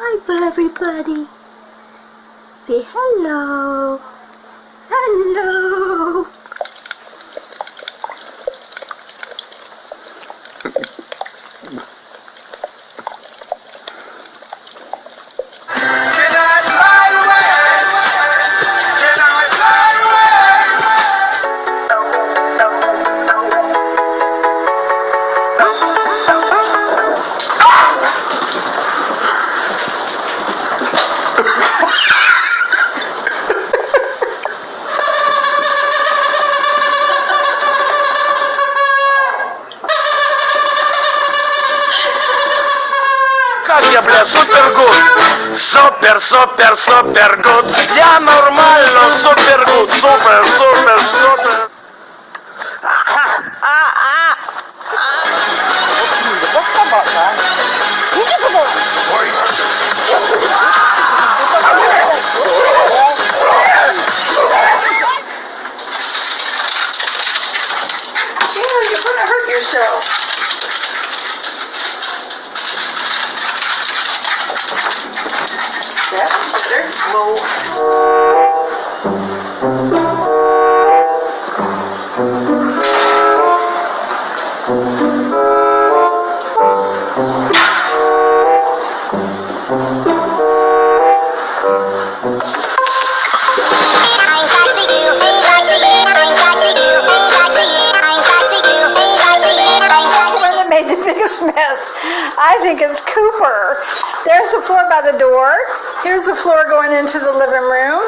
Hi, everybody. Say hello. Hello. Как я, бля, супер гуд. Супер гуд. Я нормально, супер гуд. Супер. You're gonna hurt yourself. Yeah, sure. Well. Made the biggest mess. I think it's Cooper. There's the floor by the door. Here's the floor going into the living room.